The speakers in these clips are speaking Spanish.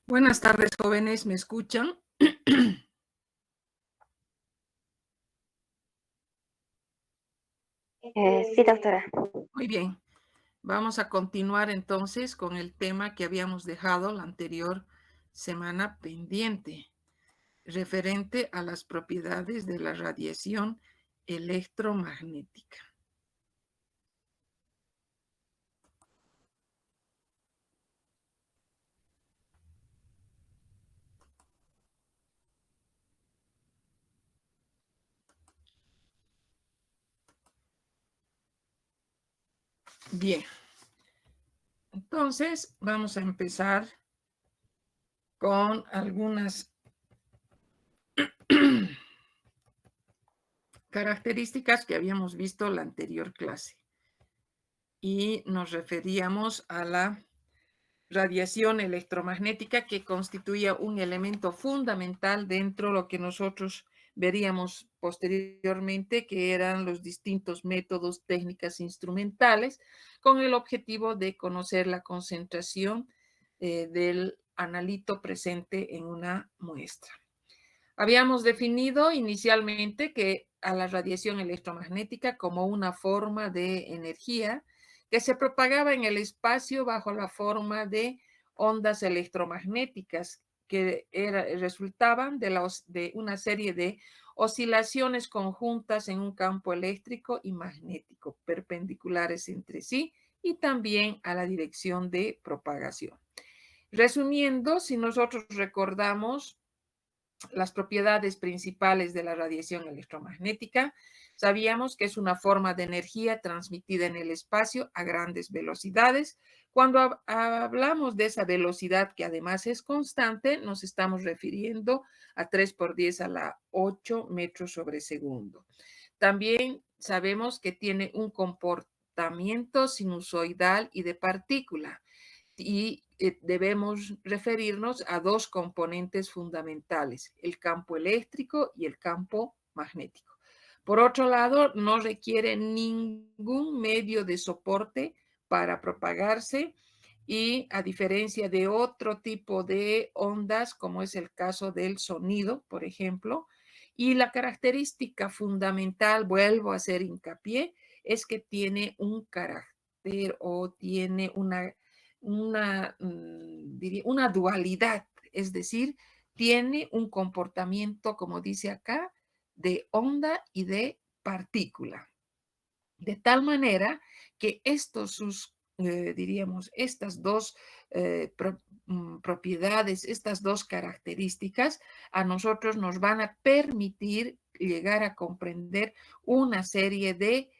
Buenas tardes, jóvenes, ¿me escuchan? Sí, doctora. Muy bien, vamos a continuar entonces con el tema que habíamos dejado la anterior semana pendiente, referente a las propiedades de la radiación electromagnética. Bien, entonces vamos a empezar con algunas características que habíamos visto la anterior clase y nos referíamos a la radiación electromagnética, que constituía un elemento fundamental dentro de lo que nosotros veríamos posteriormente, que eran los distintos métodos, técnicas instrumentales, con el objetivo de conocer la concentración del analito presente en una muestra. Habíamos definido inicialmente que a la radiación electromagnética como una forma de energía que se propagaba en el espacio bajo la forma de ondas electromagnéticas que resultaban de una serie de oscilaciones conjuntas en un campo eléctrico y magnético, perpendiculares entre sí y también a la dirección de propagación. Resumiendo, si nosotros recordamos las propiedades principales de la radiación electromagnética, sabíamos que es una forma de energía transmitida en el espacio a grandes velocidades. Cuando hablamos de esa velocidad, que además es constante, nos estamos refiriendo a 3 por 10 a la 8 metros sobre segundo. También sabemos que tiene un comportamiento sinusoidal y de partícula, y debemos referirnos a dos componentes fundamentales, el campo eléctrico y el campo magnético. Por otro lado, no requiere ningún medio de soporte para propagarse, y a diferencia de otro tipo de ondas, como es el caso del sonido, por ejemplo, y la característica fundamental, vuelvo a hacer hincapié, es que tiene un carácter o tiene una dualidad, es decir, tiene un comportamiento, como dice acá, de onda y de partícula. De tal manera que diríamos, estas dos propiedades, estas dos características, a nosotros nos van a permitir llegar a comprender una serie de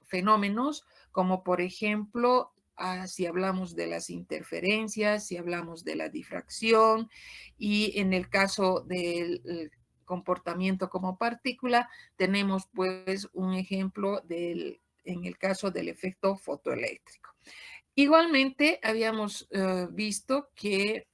fenómenos, como por ejemplo, si hablamos de las interferencias, si hablamos de la difracción, y en el caso del comportamiento como partícula, tenemos pues un ejemplo en el caso del efecto fotoeléctrico. Igualmente, habíamos visto que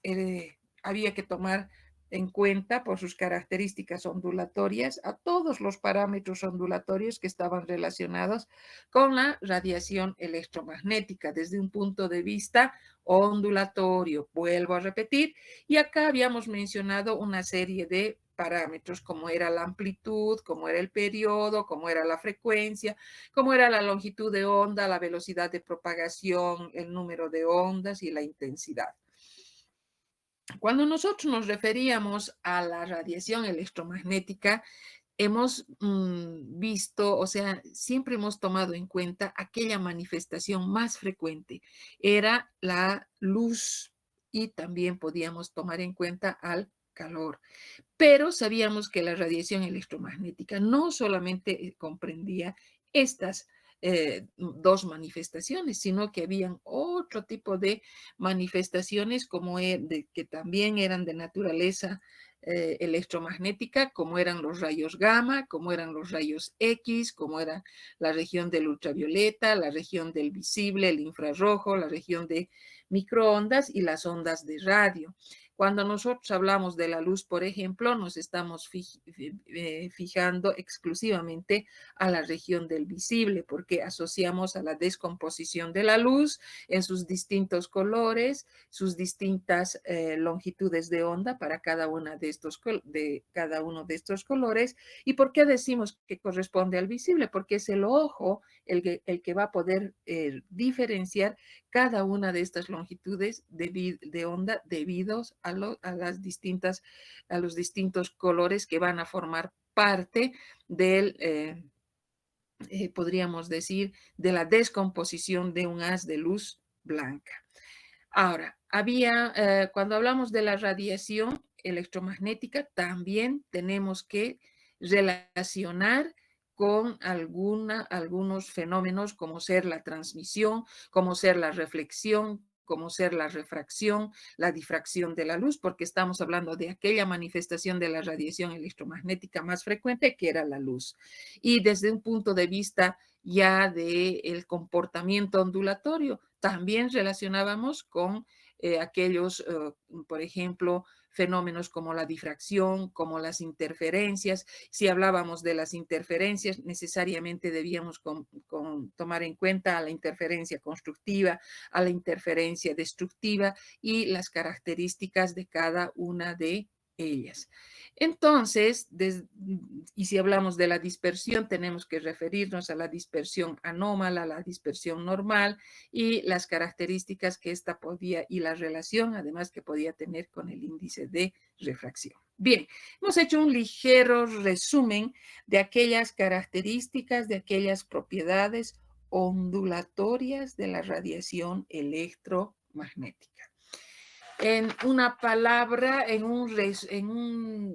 había que tomar en cuenta por sus características ondulatorias a todos los parámetros ondulatorios que estaban relacionados con la radiación electromagnética desde un punto de vista ondulatorio. Vuelvo a repetir, y acá habíamos mencionado una serie de parámetros como era la amplitud, como era el periodo, como era la frecuencia, como era la longitud de onda, la velocidad de propagación, el número de ondas y la intensidad. Cuando nosotros nos referíamos a la radiación electromagnética, hemos visto, o sea, siempre hemos tomado en cuenta aquella manifestación más frecuente, era la luz, y también podíamos tomar en cuenta al calor. Pero sabíamos que la radiación electromagnética no solamente comprendía estas dos manifestaciones, sino que habían otro tipo de manifestaciones que también eran de naturaleza electromagnética, como eran los rayos gamma, como eran los rayos X, como era la región del ultravioleta, la región del visible, el infrarrojo, la región de microondas y las ondas de radio. Cuando nosotros hablamos de la luz, por ejemplo, nos estamos fijando exclusivamente a la región del visible, porque asociamos a la descomposición de la luz en sus distintos colores, sus distintas longitudes de onda para cada, cada uno de estos colores. ¿Y por qué decimos que corresponde al visible? Porque es el ojo el que va a poder diferenciar cada una de estas longitudes de onda debidos a los distintos colores que van a formar parte del, podríamos decir, de la descomposición de un haz de luz blanca. Ahora, cuando hablamos de la radiación electromagnética, también tenemos que relacionar con algunos fenómenos como ser la transmisión, como ser la reflexión, como ser la refracción, la difracción de la luz, porque estamos hablando de aquella manifestación de la radiación electromagnética más frecuente que era la luz. Y desde un punto de vista ya del comportamiento ondulatorio, también relacionábamos con aquellos, por ejemplo, fenómenos como la difracción, como las interferencias. Si hablábamos de las interferencias, necesariamente debíamos tomar en cuenta a la interferencia constructiva, a la interferencia destructiva y las características de cada una de ellas. Entonces, y si hablamos de la dispersión, tenemos que referirnos a la dispersión anómala, a la dispersión normal y las características que esta podía y la relación además que podía tener con el índice de refracción. Bien, hemos hecho un ligero resumen de aquellas características, de aquellas propiedades ondulatorias de la radiación electromagnética. En una palabra,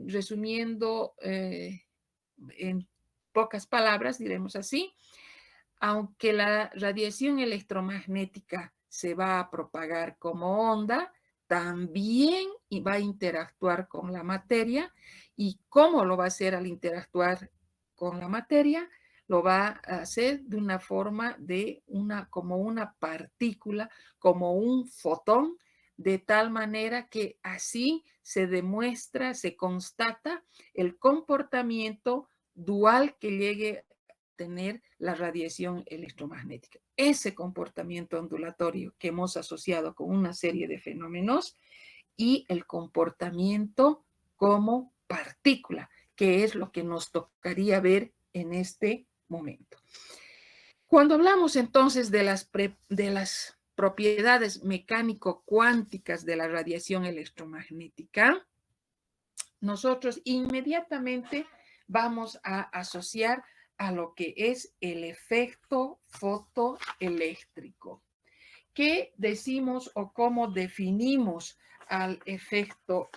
resumiendo en pocas palabras, diremos así, aunque la radiación electromagnética se va a propagar como onda, también va a interactuar con la materia. ¿Y cómo lo va a hacer al interactuar con la materia? Lo va a hacer de una forma como una partícula, como un fotón, de tal manera que así se demuestra, se constata el comportamiento dual que llegue tener la radiación electromagnética. Ese comportamiento ondulatorio que hemos asociado con una serie de fenómenos y el comportamiento como partícula, que es lo que nos tocaría ver en este momento. Cuando hablamos entonces de las propiedades mecánico-cuánticas de la radiación electromagnética, nosotros inmediatamente vamos a asociar a lo que es el efecto fotoeléctrico. ¿Qué decimos o cómo definimos al efecto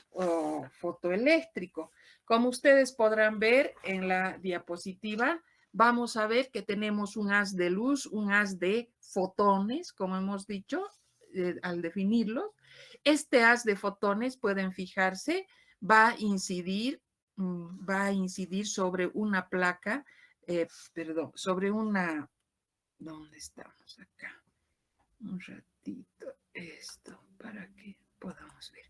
fotoeléctrico? Como ustedes podrán ver en la diapositiva, vamos a ver que tenemos un haz de luz, un haz de fotones, como hemos dicho al definirlos. Este haz de fotones, pueden fijarse, va a incidir sobre una placa, sobre una, ¿dónde estamos acá? Un ratito esto para que podamos ver.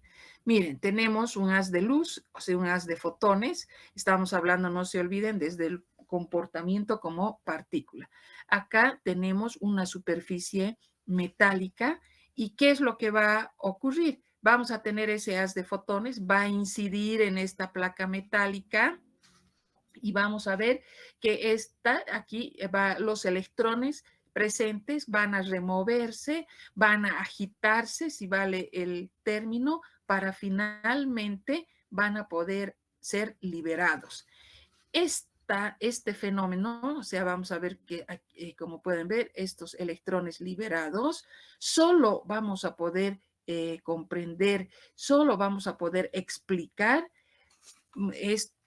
Miren, tenemos un haz de luz, o sea, un haz de fotones. Estamos hablando, no se olviden, desde el comportamiento como partícula. Acá tenemos una superficie metálica. ¿Y qué es lo que va a ocurrir? Vamos a tener ese haz de fotones, va a incidir en esta placa metálica y vamos a ver que aquí los electrones presentes van a removerse, van a agitarse, si vale el término, para finalmente van a poder ser liberados. Este fenómeno, o sea, vamos a ver que, como pueden ver, estos electrones liberados, solo vamos a poder comprender, solo vamos a poder explicar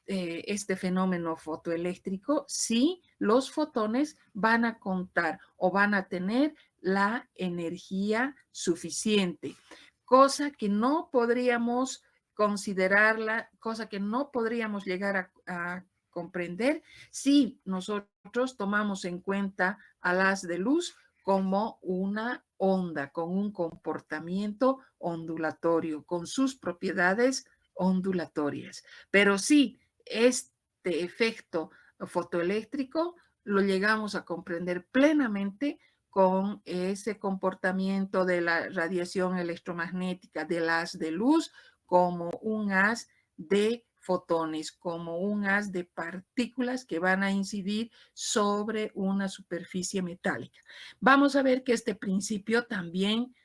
este fenómeno fotoeléctrico si los fotones van a contar o van a tener la energía suficiente, cosa que no podríamos considerarla, cosa que no podríamos llegar a comprender si nosotros tomamos en cuenta al haz de luz como una onda, con un comportamiento ondulatorio, con sus propiedades ondulatorias. Pero sí, este efecto fotoeléctrico lo llegamos a comprender plenamente con ese comportamiento de la radiación electromagnética del haz de luz como un haz de fotones, como un haz de partículas que van a incidir sobre una superficie metálica. Vamos a ver que este principio también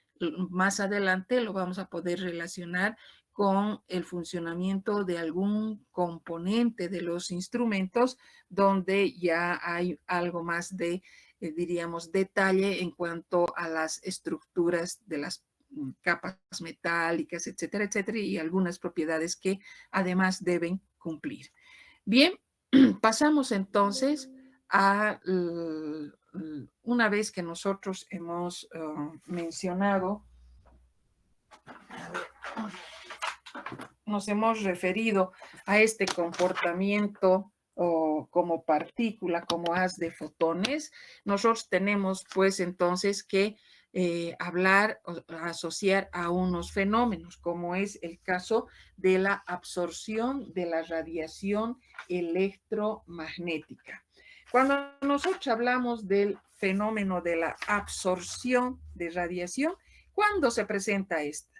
más adelante lo vamos a poder relacionar con el funcionamiento de algún componente de los instrumentos donde ya hay algo más de, diríamos, detalle en cuanto a las estructuras de las capas metálicas, etcétera, etcétera, y algunas propiedades que además deben cumplir. Bien, pasamos entonces a, una vez que nosotros hemos mencionado, nos hemos referido a este comportamiento o como partícula, como haz de fotones, nosotros tenemos pues entonces que hablar o asociar a unos fenómenos, como es el caso de la absorción de la radiación electromagnética. Cuando nosotros hablamos del fenómeno de la absorción de radiación, ¿cuándo se presenta esta?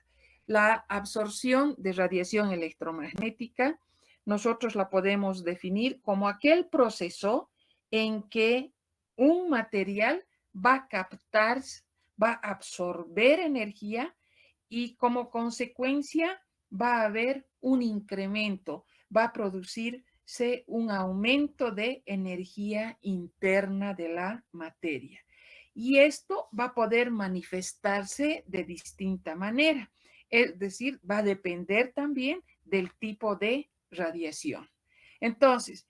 La absorción de radiación electromagnética, nosotros la podemos definir como aquel proceso en que un material va a captar, va a absorber energía y como consecuencia va a haber un incremento, va a producirse un aumento de energía interna de la materia. Y esto va a poder manifestarse de distinta manera. Es decir, va a depender también del tipo de radiación. Entonces,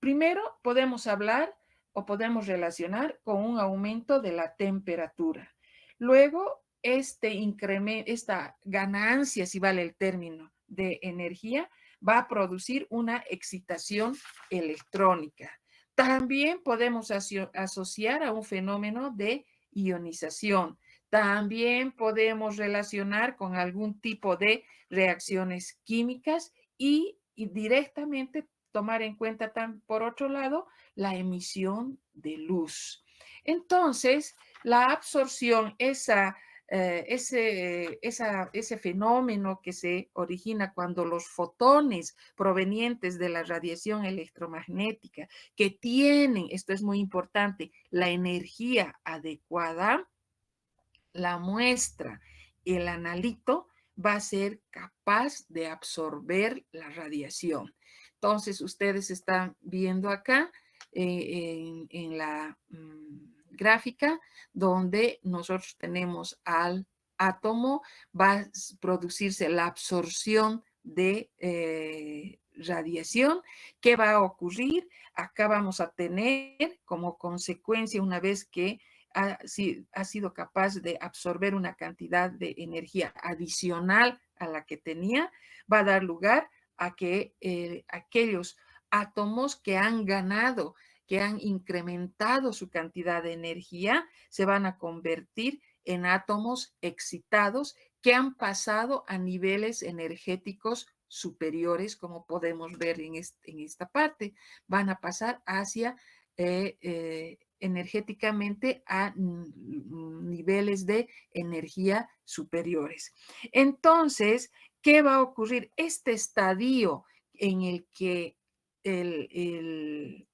primero podemos hablar o podemos relacionar con un aumento de la temperatura. Luego, este incremento, esta ganancia, si vale el término, de energía, va a producir una excitación electrónica. También podemos asociar a un fenómeno de ionización. También podemos relacionar con algún tipo de reacciones químicas y directamente tomar en cuenta, por otro lado, la emisión de luz. Entonces, la absorción, ese fenómeno que se origina cuando los fotones provenientes de la radiación electromagnética, que tienen, esto es muy importante, la energía adecuada, la muestra, el analito, va a ser capaz de absorber la radiación. Entonces, ustedes están viendo acá en la gráfica donde nosotros tenemos al átomo, va a producirse la absorción de radiación. ¿Qué va a ocurrir? Acá vamos a tener como consecuencia, una vez que ha sido capaz de absorber una cantidad de energía adicional a la que tenía, va a dar lugar a que aquellos átomos que han ganado, que han incrementado su cantidad de energía, se van a convertir en átomos excitados que han pasado a niveles energéticos superiores, como podemos ver en esta parte. Van a pasar hacia energéticamente a niveles de energía superiores. Entonces, ¿qué va a ocurrir? Este estadio en el que el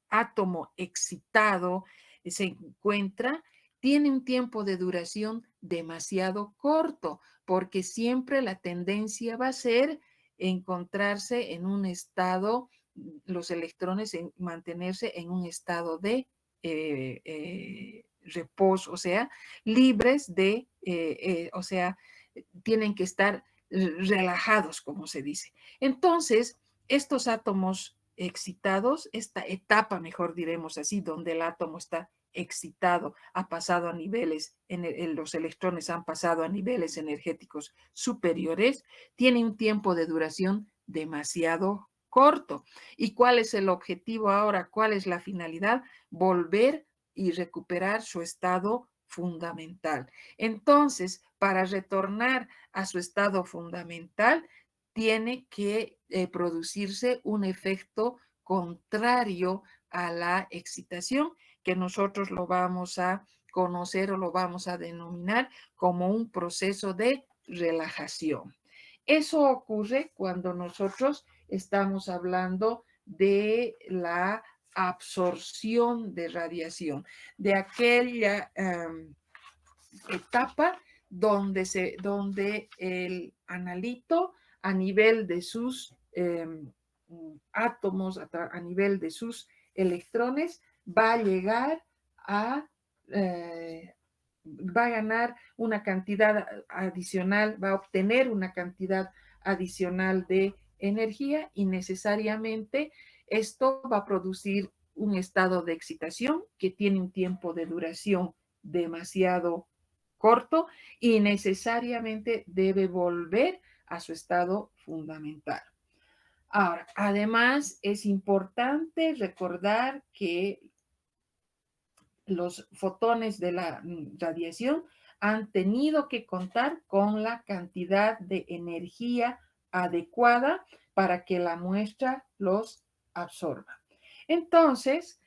átomo excitado se encuentra, tiene un tiempo de duración demasiado corto, porque siempre la tendencia va a ser encontrarse en un estado, los electrones mantenerse en un estado de reposo, o sea, libres de, o sea, tienen que estar relajados, como se dice. Entonces, estos átomos excitados, esta etapa, mejor diremos así, donde el átomo está excitado, ha pasado a niveles, los electrones han pasado a niveles energéticos superiores, tiene un tiempo de duración demasiado corto. ¿Y cuál es el objetivo ahora? ¿Cuál es la finalidad? Volver y recuperar su estado fundamental. Entonces, para retornar a su estado fundamental, tiene que producirse un efecto contrario a la excitación, que nosotros lo vamos a conocer o lo vamos a denominar como un proceso de relajación. Eso ocurre cuando nosotros estamos hablando de la absorción de radiación, de aquella etapa donde el analito a nivel de sus átomos, a nivel de sus electrones, va a llegar a, va a ganar una cantidad adicional, va a obtener una cantidad adicional de energía y necesariamente esto va a producir un estado de excitación que tiene un tiempo de duración demasiado corto y necesariamente debe volver a su estado fundamental. Ahora, además es importante recordar que los fotones de la radiación han tenido que contar con la cantidad de energía adecuada para que la muestra los absorba. Entonces,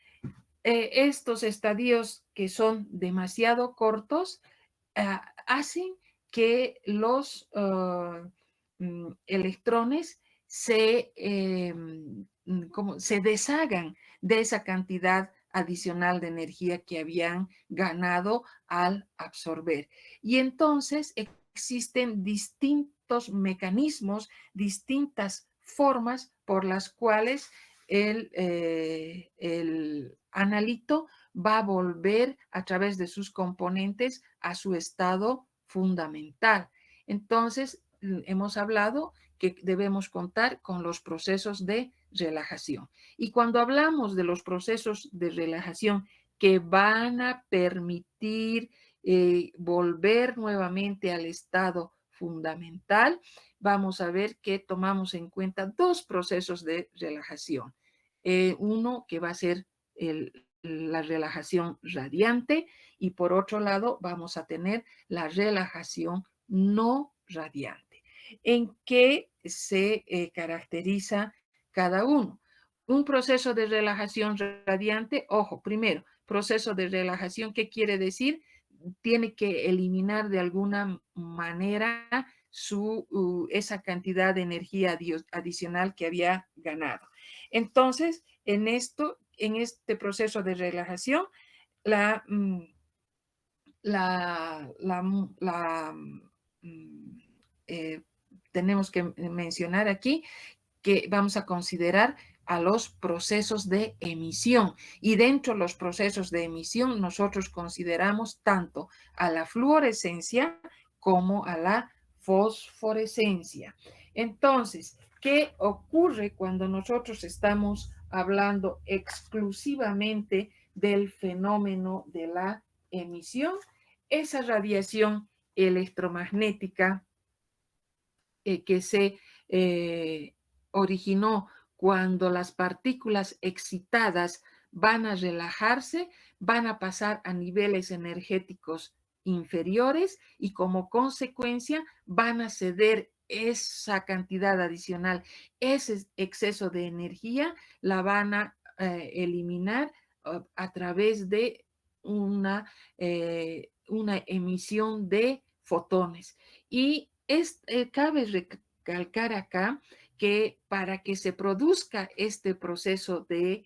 estos estadios que son demasiado cortos hacen que los electrones se deshagan de esa cantidad adicional de energía que habían ganado al absorber. Y entonces existen distintos mecanismos, distintas formas por las cuales el analito va a volver a través de sus componentes a su estado fundamental. Entonces, hemos hablado que debemos contar con los procesos de relajación. Y cuando hablamos de los procesos de relajación que van a permitir volver nuevamente al estado fundamental, vamos a ver que tomamos en cuenta dos procesos de relajación. Uno que va a ser la relajación radiante y por otro lado vamos a tener la relajación no radiante. ¿En qué se caracteriza cada uno? Un proceso de relajación radiante, ojo, primero, proceso de relajación, ¿qué quiere decir? Tiene que eliminar de alguna manera esa cantidad de energía adicional que había ganado. Entonces, en este proceso de relajación, la, la, la, la eh, tenemos que mencionar aquí que vamos a considerar a los procesos de emisión. Y dentro de los procesos de emisión, nosotros consideramos tanto a la fluorescencia como a la fosforescencia. Entonces, ¿qué ocurre cuando nosotros estamos hablando exclusivamente del fenómeno de la emisión? Esa radiación electromagnética que se originó cuando las partículas excitadas van a relajarse, van a pasar a niveles energéticos inferiores y como consecuencia van a ceder esa cantidad adicional, ese exceso de energía, la van a eliminar a través de una emisión de fotones. Y cabe recalcar acá que para que se produzca este proceso de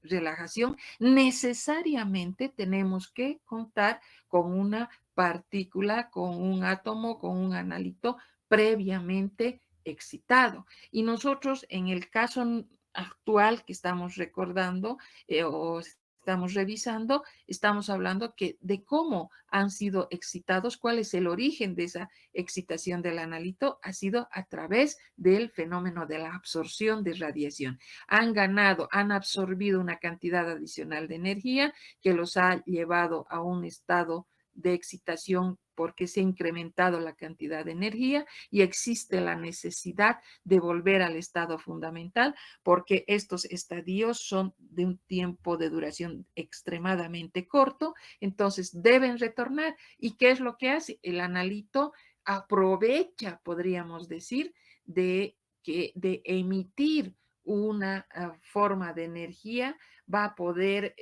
relajación, necesariamente tenemos que contar con una partícula, con un átomo, con un analito previamente excitado. Y nosotros en el caso actual que estamos recordando o estamos revisando, estamos hablando de cómo han sido excitados, cuál es el origen de esa excitación del analito, ha sido a través del fenómeno de la absorción de radiación. Han absorbido una cantidad adicional de energía que los ha llevado a un estado de excitación porque se ha incrementado la cantidad de energía y existe la necesidad de volver al estado fundamental porque estos estadios son de un tiempo de duración extremadamente corto, entonces deben retornar. ¿Y qué es lo que hace? El analito aprovecha, podríamos decir, de emitir una forma de energía, va a poder,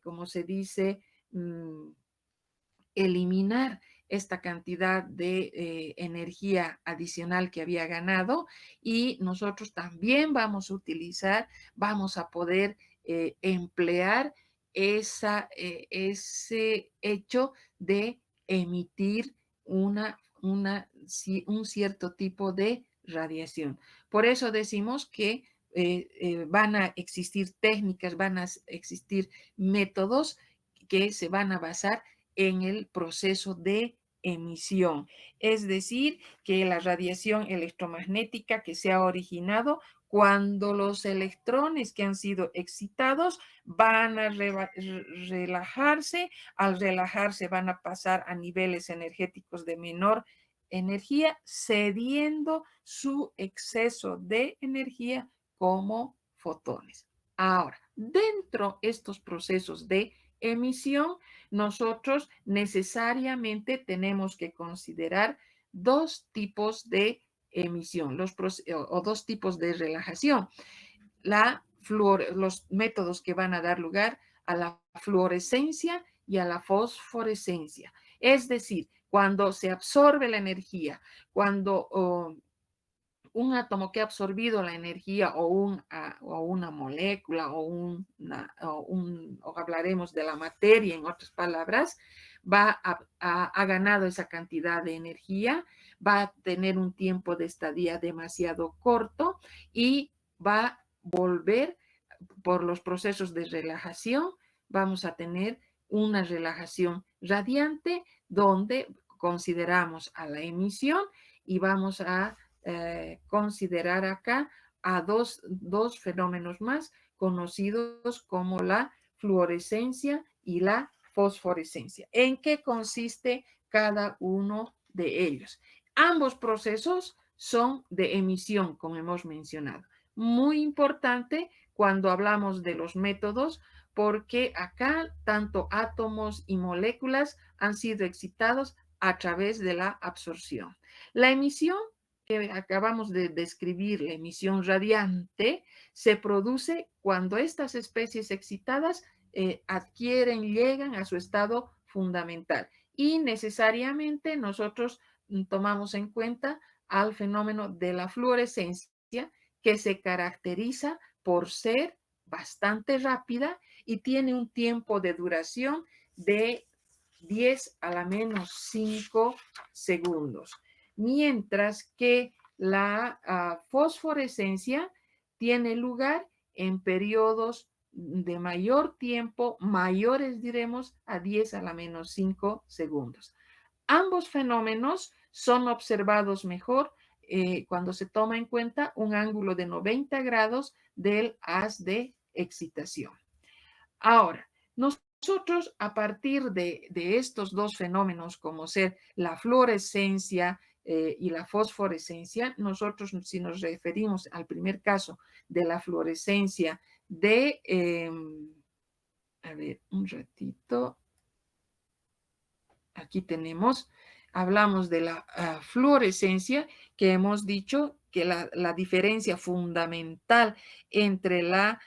como se dice, eliminar esta cantidad de energía adicional que había ganado y nosotros también vamos a utilizar, vamos a poder emplear ese hecho de emitir un cierto tipo de radiación. Por eso decimos que van a existir técnicas, van a existir métodos que se van a basar en el proceso de emisión. Es decir, que la radiación electromagnética que se ha originado cuando los electrones que han sido excitados van a relajarse, al relajarse van a pasar a niveles energéticos de menor energía, cediendo su exceso de energía como fotones. Ahora, dentro de estos procesos de emisión, nosotros necesariamente tenemos que considerar dos tipos de emisión o dos tipos de relajación. Los métodos que van a dar lugar a la fluorescencia y a la fosforescencia. Es decir, cuando se absorbe la energía, cuando un átomo que ha absorbido la energía o una molécula o hablaremos de la materia, en otras palabras, ha ganado esa cantidad de energía, va a tener un tiempo de estadía demasiado corto y va a volver por los procesos de relajación, vamos a tener una relajación radiante donde consideramos a la emisión y vamos a considerar acá a dos fenómenos más conocidos como la fluorescencia y la fosforescencia. ¿En qué consiste cada uno de ellos? Ambos procesos son de emisión, como hemos mencionado. Muy importante cuando hablamos de los métodos, porque acá tanto átomos y moléculas han sido excitados a través de la absorción. La emisión que acabamos de describir, la emisión radiante, se produce cuando estas especies excitadas llegan a su estado fundamental. Y necesariamente nosotros tomamos en cuenta al fenómeno de la fluorescencia, que se caracteriza por ser bastante rápida y tiene un tiempo de duración de 10 a la menos 5 segundos, mientras que la fosforescencia tiene lugar en periodos de mayor tiempo, mayores diremos a 10 a la menos 5 segundos. Ambos fenómenos son observados mejor cuando se toma en cuenta un ángulo de 90 grados del haz de excitación. Ahora, nosotros a partir de estos dos fenómenos, como ser la fluorescencia y la fosforescencia, nosotros si nos referimos al primer caso de la fluorescencia a ver, un ratito, aquí tenemos, hablamos de la fluorescencia, que hemos dicho que la diferencia fundamental entre la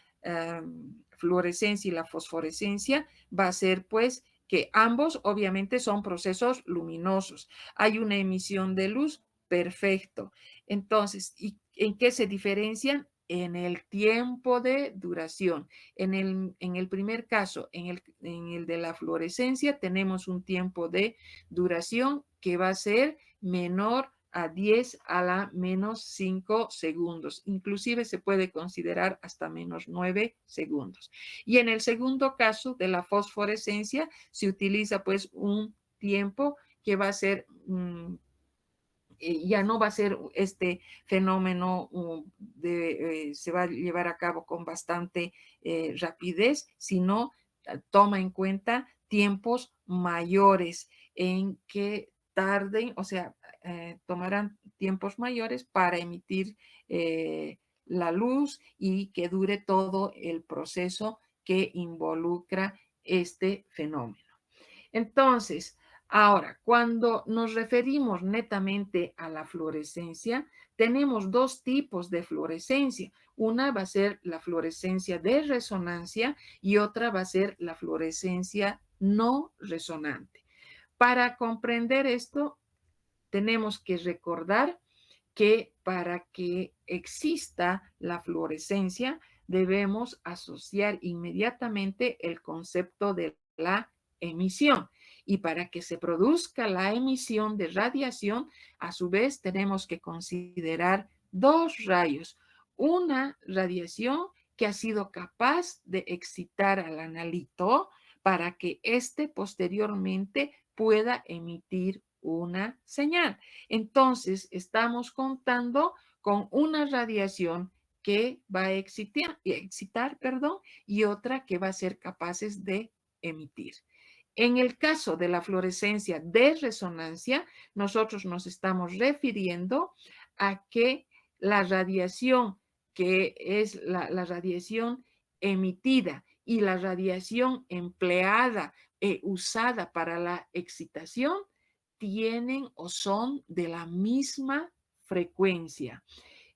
fluorescencia y la fosforescencia va a ser pues que ambos obviamente son procesos luminosos. Hay una emisión de luz, perfecto. Entonces, ¿y en qué se diferencian? En el tiempo de duración. En el primer caso, en el de la fluorescencia, tenemos un tiempo de duración que va a ser menor a 10 a la menos 5 segundos. Inclusive se puede considerar hasta menos 9 segundos. Y en el segundo caso de la fosforescencia se utiliza pues un tiempo que va a ser ya no va a ser este fenómeno se va a llevar a cabo con bastante rapidez, sino toma en cuenta tiempos mayores en que tarden, o sea, tomarán tiempos mayores para emitir la luz y que dure todo el proceso que involucra este fenómeno. Entonces, ahora, cuando nos referimos netamente a la fluorescencia, tenemos dos tipos de fluorescencia. Una va a ser la fluorescencia de resonancia y otra va a ser la fluorescencia no resonante. Para comprender esto, tenemos que recordar que para que exista la fluorescencia debemos asociar inmediatamente el concepto de la emisión. Y para que se produzca la emisión de radiación, a su vez tenemos que considerar dos rayos. Una radiación que ha sido capaz de excitar al analito para que éste posteriormente pueda emitir una señal. Entonces, estamos contando con una radiación que va a excitar, perdón, y otra que va a ser capaces de emitir. En el caso de la fluorescencia de resonancia, nosotros nos estamos refiriendo a que la radiación, que es la radiación emitida y la radiación empleada, usada para la excitación, tienen o son de la misma frecuencia.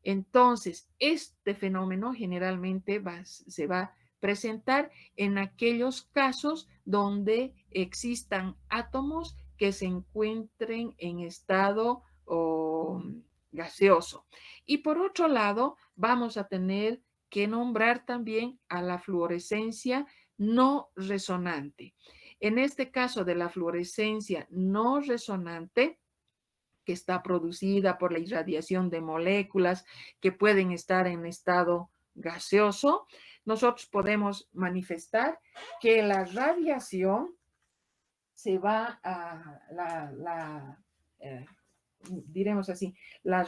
Entonces, este fenómeno generalmente se va a presentar en aquellos casos donde existan átomos que se encuentren en estado gaseoso. Y por otro lado, vamos a tener que nombrar también a la fluorescencia no resonante. En este caso de la fluorescencia no resonante, que está producida por la irradiación de moléculas que pueden estar en estado gaseoso, nosotros podemos manifestar que la radiación se va a diremos así, la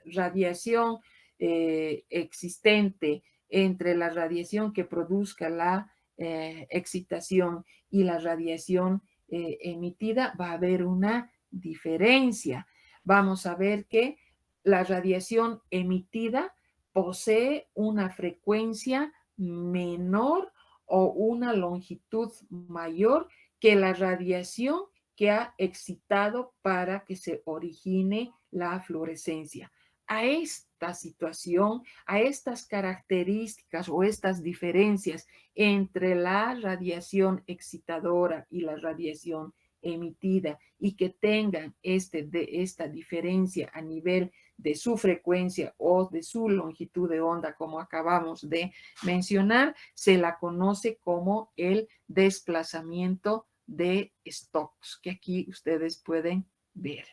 radiación existente entre la radiación que produzca la excitación y la radiación emitida, va a haber una diferencia. Vamos a ver que la radiación emitida posee una frecuencia menor o una longitud mayor que la radiación que ha excitado para que se origine la fluorescencia. A esta situación, a estas características o estas diferencias entre la radiación excitadora y la radiación emitida y que tengan esta diferencia a nivel de su frecuencia o de su longitud de onda, como acabamos de mencionar, se la conoce como el desplazamiento de Stokes, que aquí ustedes pueden ver.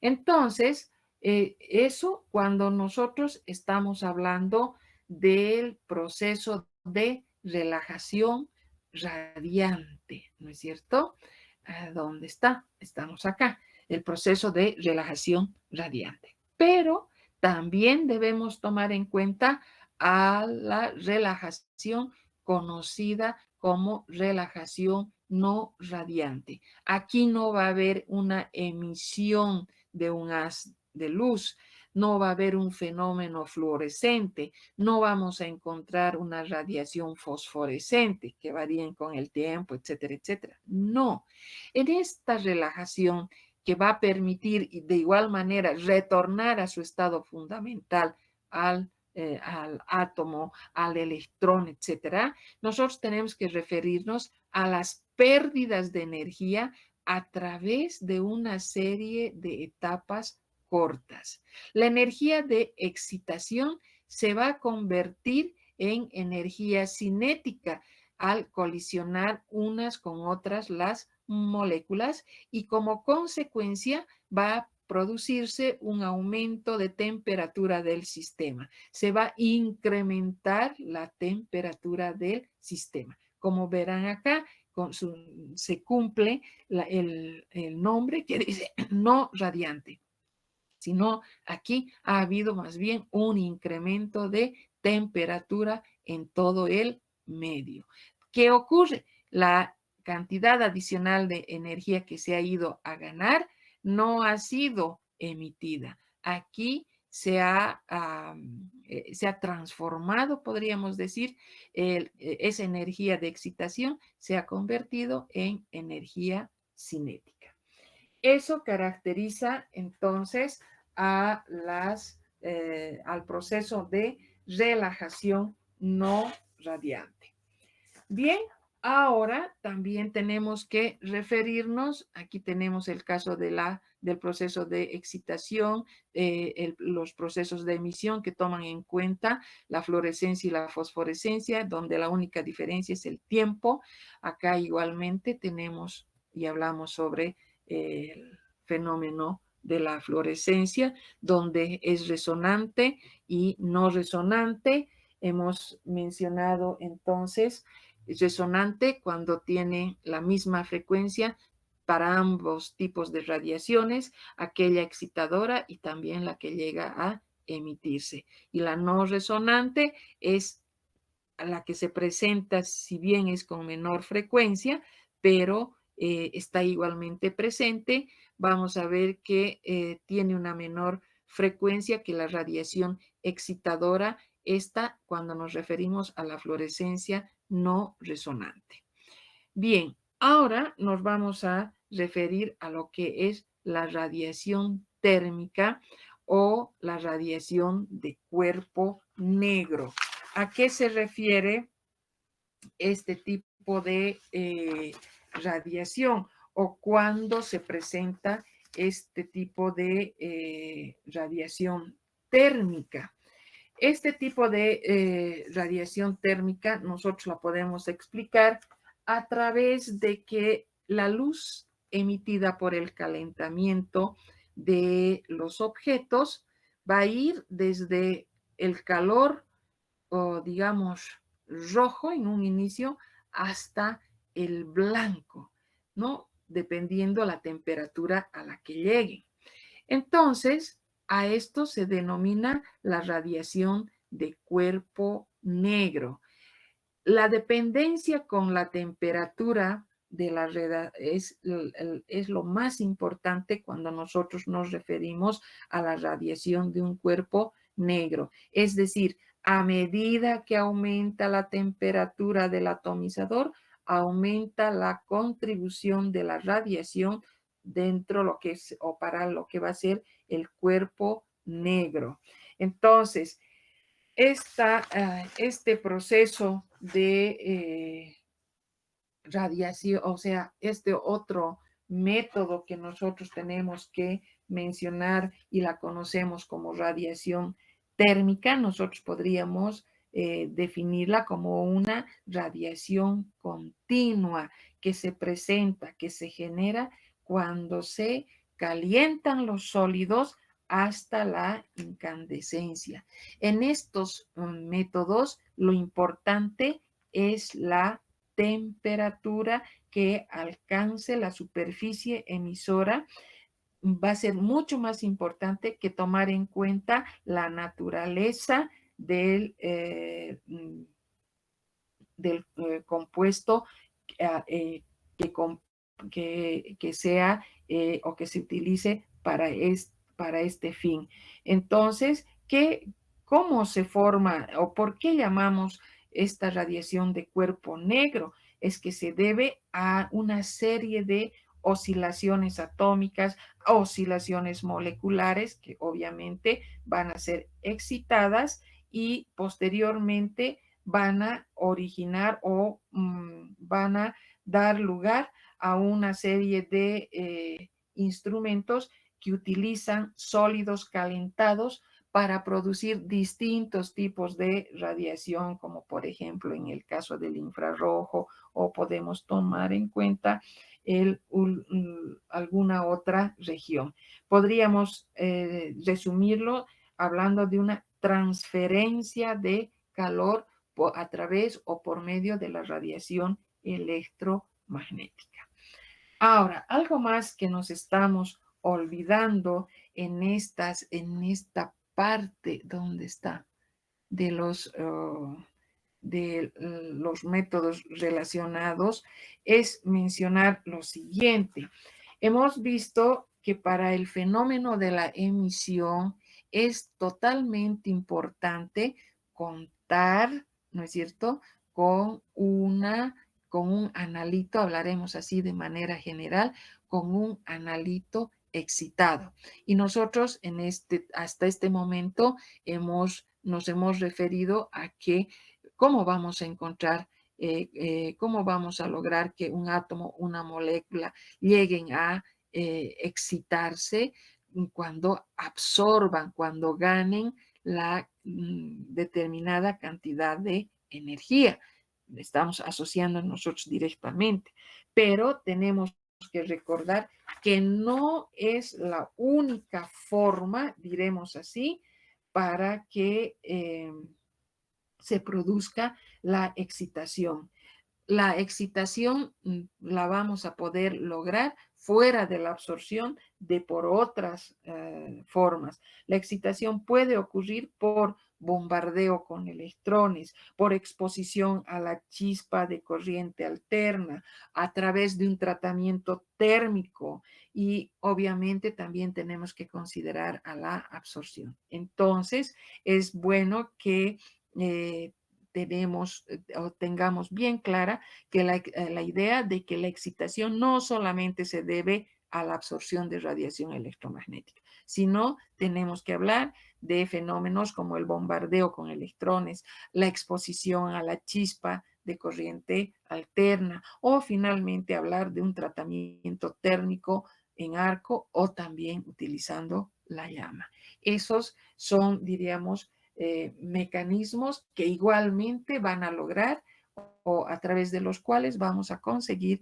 Entonces, eso cuando nosotros estamos hablando del proceso de relajación radiante, ¿no es cierto? ¿Dónde está? Estamos acá, el proceso de relajación radiante. Pero también debemos tomar en cuenta a la relajación conocida como relajación no radiante. Aquí no va a haber una emisión de un haz de luz, no va a haber un fenómeno fluorescente, no vamos a encontrar una radiación fosforescente que varíen con el tiempo, etcétera, etcétera. No, en esta relajación que va a permitir de igual manera retornar a su estado fundamental al átomo, al electrón, etcétera, nosotros tenemos que referirnos a las pérdidas de energía a través de una serie de etapas cortas. La energía de excitación se va a convertir en energía cinética al colisionar unas con otras las moléculas y como consecuencia va a producirse un aumento de temperatura del sistema. Se va a incrementar la temperatura del sistema. Como verán acá, se cumple el nombre que dice no radiante, sino aquí ha habido más bien un incremento de temperatura en todo el medio. ¿Qué ocurre? La cantidad adicional de energía que se ha ido a ganar no ha sido emitida. Aquí se ha transformado, podríamos decir, esa energía de excitación se ha convertido en energía cinética. Eso caracteriza entonces al proceso de relajación no radiante. Bien, ahora también tenemos que referirnos, aquí tenemos el caso del proceso de excitación, los procesos de emisión que toman en cuenta la fluorescencia y la fosforescencia, donde la única diferencia es el tiempo. Acá igualmente tenemos y hablamos sobre el fenómeno de la fluorescencia, donde es resonante y no resonante. Hemos mencionado entonces resonante cuando tiene la misma frecuencia para ambos tipos de radiaciones, aquella excitadora y también la que llega a emitirse. Y la no resonante es la que se presenta, si bien es con menor frecuencia, pero está igualmente presente. Vamos a ver que tiene una menor frecuencia que la radiación excitadora, esta cuando nos referimos a la fluorescencia no resonante. Bien, ahora nos vamos a referir a lo que es la radiación térmica o la radiación de cuerpo negro. ¿A qué se refiere este tipo de radiación o cuándo se presenta este tipo de radiación térmica? Este tipo de radiación térmica nosotros la podemos explicar a través de que la luz emitida por el calentamiento de los objetos va a ir desde el calor, o digamos, rojo en un inicio hasta el blanco, ¿no? Dependiendo la temperatura a la que lleguen. Entonces, a esto se denomina la radiación de cuerpo negro. La dependencia con la temperatura de la red es lo más importante cuando nosotros nos referimos a la radiación de un cuerpo negro. Es decir, a medida que aumenta la temperatura del atomizador, aumenta la contribución de la radiación dentro lo que es o para lo que va a ser el cuerpo negro. Entonces, este proceso de radiación, o sea, este otro método que nosotros tenemos que mencionar y la conocemos como radiación térmica, nosotros podríamos definirla como una radiación continua que se presenta, que se genera cuando se calientan los sólidos hasta la incandescencia. En estos métodos, lo importante es la temperatura que alcance la superficie emisora. Va a ser mucho más importante que tomar en cuenta la naturaleza del compuesto eh, que, que sea o que se utilice para este fin. Entonces, ¿cómo se forma o por qué llamamos esta radiación de cuerpo negro? Es que se debe a una serie de oscilaciones atómicas, oscilaciones moleculares que obviamente van a ser excitadas y posteriormente van a originar o van a dar lugar a una serie de instrumentos que utilizan sólidos calentados para producir distintos tipos de radiación, como por ejemplo en el caso del infrarrojo, o podemos tomar en cuenta alguna otra región. Podríamos resumirlo hablando de una transferencia de calor a través o por medio de la radiación electromagnética. Ahora, algo más que nos estamos olvidando en esta parte donde está de los métodos relacionados es mencionar lo siguiente. Hemos visto que para el fenómeno de la emisión es totalmente importante contar, ¿no es cierto?, con con un analito, hablaremos así de manera general, con un analito excitado. Y nosotros hasta este momento nos hemos referido a que cómo vamos a encontrar, cómo vamos a lograr que un átomo, una molécula lleguen a excitarse cuando absorban, cuando ganen la determinada cantidad de energía. Estamos asociando nosotros directamente, pero tenemos que recordar que no es la única forma, diremos así, para que se produzca la excitación. La excitación la vamos a poder lograr fuera de la absorción de por otras formas. La excitación puede ocurrir por bombardeo con electrones, por exposición a la chispa de corriente alterna, a través de un tratamiento térmico y obviamente también tenemos que considerar a la absorción. Entonces, es bueno que o tengamos bien clara que la idea de que la excitación no solamente se debe a la absorción de radiación electromagnética, sino tenemos que hablar de fenómenos como el bombardeo con electrones, la exposición a la chispa de corriente alterna o finalmente hablar de un tratamiento térmico en arco o también utilizando la llama. Esos son, diríamos, mecanismos que igualmente van a lograr o a través de los cuales vamos a conseguir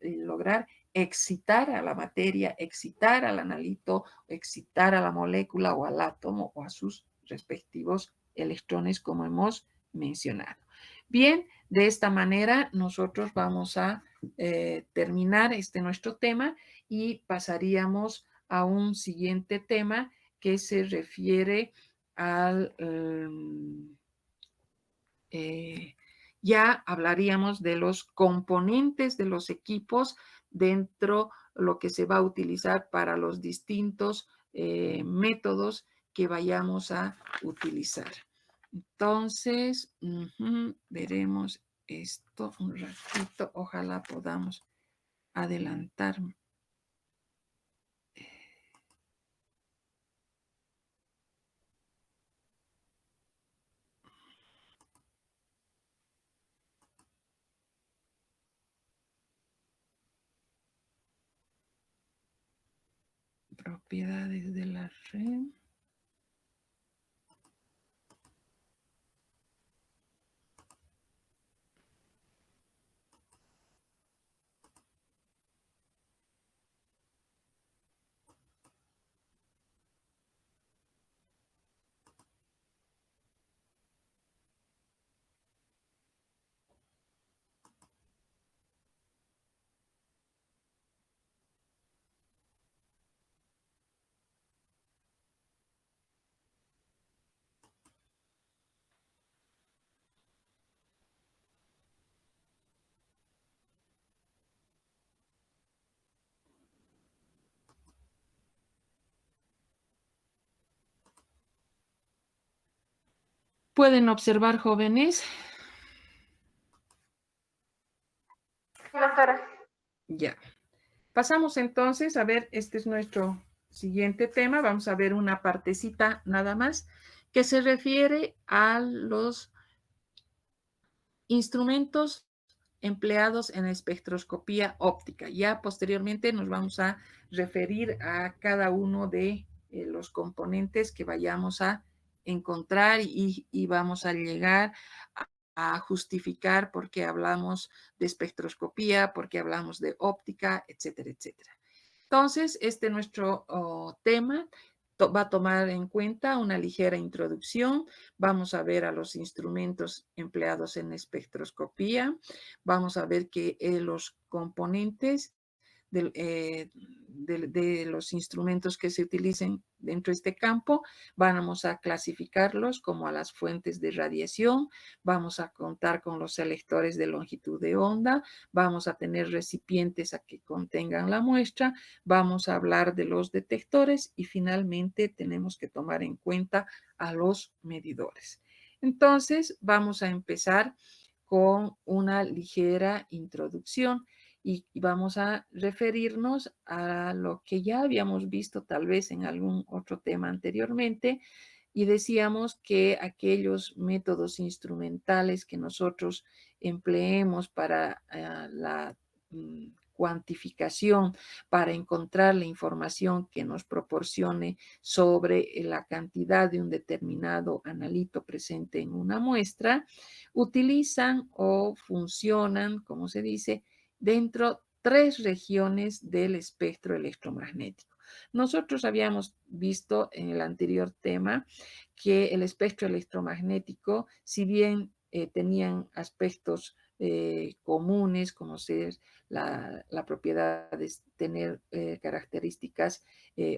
lograr excitar a la materia, excitar al analito, excitar a la molécula o al átomo o a sus respectivos electrones como hemos mencionado. Bien, de esta manera nosotros vamos a terminar nuestro tema y pasaríamos a un siguiente tema que se refiere al ya hablaríamos de los componentes de los equipos dentro de lo que se va a utilizar para los distintos métodos que vayamos a utilizar. Entonces, veremos esto un ratito. Ojalá podamos adelantar. Propiedades de la red. Pueden observar, jóvenes. Ya. Pasamos entonces a ver, este es nuestro siguiente tema. Vamos a ver una partecita nada más que se refiere a los instrumentos empleados en espectroscopía óptica. Ya posteriormente nos vamos a referir a cada uno de los componentes que vayamos a encontrar y vamos a llegar a justificar por qué hablamos de espectroscopía, por qué hablamos de óptica, etcétera, etcétera. Entonces, nuestro tema va a tomar en cuenta una ligera introducción. Vamos a ver a los instrumentos empleados en espectroscopía. Vamos a ver que los componentes de los instrumentos que se utilicen dentro de este campo. Vamos a clasificarlos como a las fuentes de radiación, vamos a contar con los selectores de longitud de onda, vamos a tener recipientes a que contengan la muestra, vamos a hablar de los detectores y finalmente tenemos que tomar en cuenta a los medidores. Entonces, vamos a empezar con una ligera introducción y vamos a referirnos a lo que ya habíamos visto tal vez en algún otro tema anteriormente, y decíamos que aquellos métodos instrumentales que nosotros empleemos para la cuantificación, para encontrar la información que nos proporcione sobre la cantidad de un determinado analito presente en una muestra, utilizan o funcionan, como se dice, dentro tres regiones del espectro electromagnético. Nosotros habíamos visto en el anterior tema que el espectro electromagnético, si bien tenían aspectos comunes, como ser la propiedad de tener características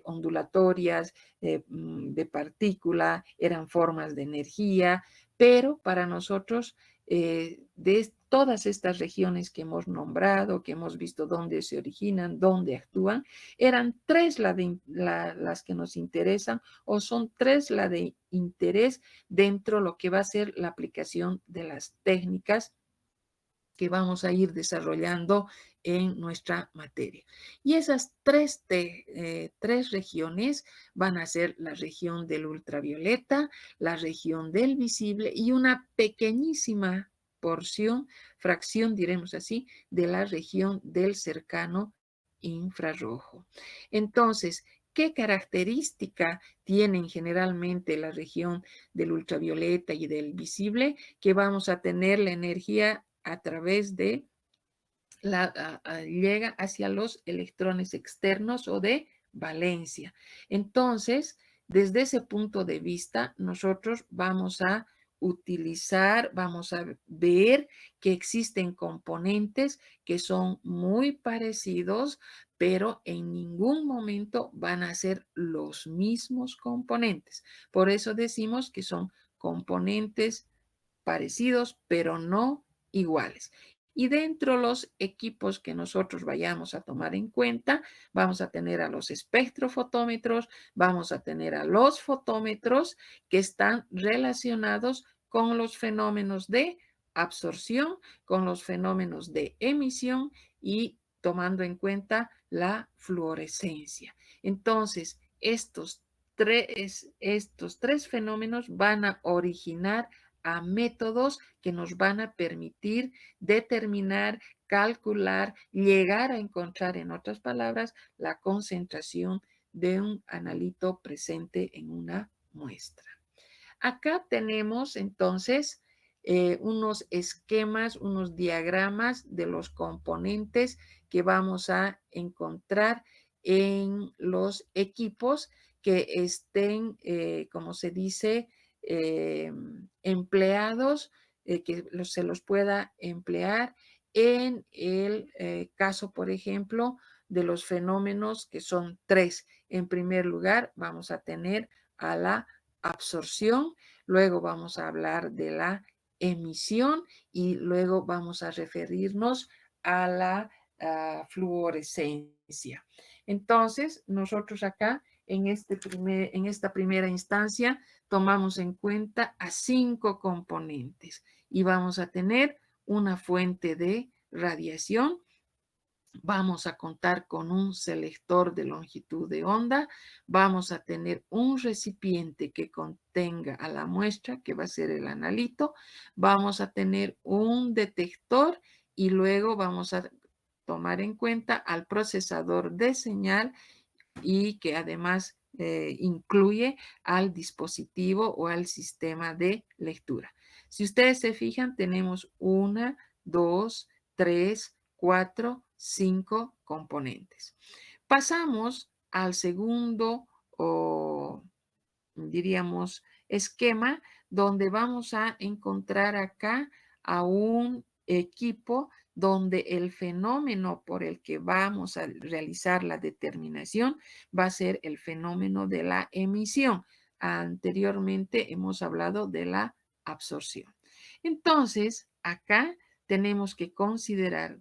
ondulatorias, de partícula, eran formas de energía, pero para nosotros, de todas estas regiones que hemos nombrado, que hemos visto dónde se originan, dónde actúan, eran tres las que nos interesan, o son tres las de interés dentro de lo que va a ser la aplicación de las técnicas que vamos a ir desarrollando en nuestra materia. Y esas tres regiones van a ser la región del ultravioleta, la región del visible y una pequeñísima porción, fracción, diremos así, de la región del cercano infrarrojo. Entonces, ¿qué característica tienen generalmente la región del ultravioleta y del visible? Que vamos a tener la energía a través de llega hacia los electrones externos o de valencia. Entonces, desde ese punto de vista, nosotros vamos a utilizar, vamos a ver que existen componentes que son muy parecidos, pero en ningún momento van a ser los mismos componentes. Por eso decimos que son componentes parecidos, pero no iguales. Y dentro de los equipos que nosotros vayamos a tomar en cuenta, vamos a tener a los espectrofotómetros, vamos a tener a los fotómetros que están relacionados con los fenómenos de absorción, con los fenómenos de emisión y tomando en cuenta la fluorescencia. Entonces, estos tres fenómenos van a originar a métodos que nos van a permitir determinar, calcular, llegar a encontrar, en otras palabras, la concentración de un analito presente en una muestra. Acá tenemos entonces unos esquemas, unos diagramas de los componentes que vamos a encontrar en los equipos que estén, como se dice, empleados, que se los pueda emplear en el caso, por ejemplo, de los fenómenos que son tres. En primer lugar, vamos a tener a la absorción, luego vamos a hablar de la emisión y luego vamos a referirnos a la fluorescencia. Entonces, nosotros acá en esta primera instancia tomamos en cuenta a 5 componentes y vamos a tener una fuente de radiación. Vamos a contar con un selector de longitud de onda, vamos a tener un recipiente que contenga a la muestra, que va a ser el analito, vamos a tener un detector y luego vamos a tomar en cuenta al procesador de señal y que además incluye al dispositivo o al sistema de lectura. Si ustedes se fijan, tenemos 1, 2, 3, 4, 5 componentes. Pasamos al segundo o diríamos esquema donde vamos a encontrar acá a un equipo donde el fenómeno por el que vamos a realizar la determinación va a ser el fenómeno de la emisión. Anteriormente hemos hablado de la absorción. Entonces, acá tenemos que considerar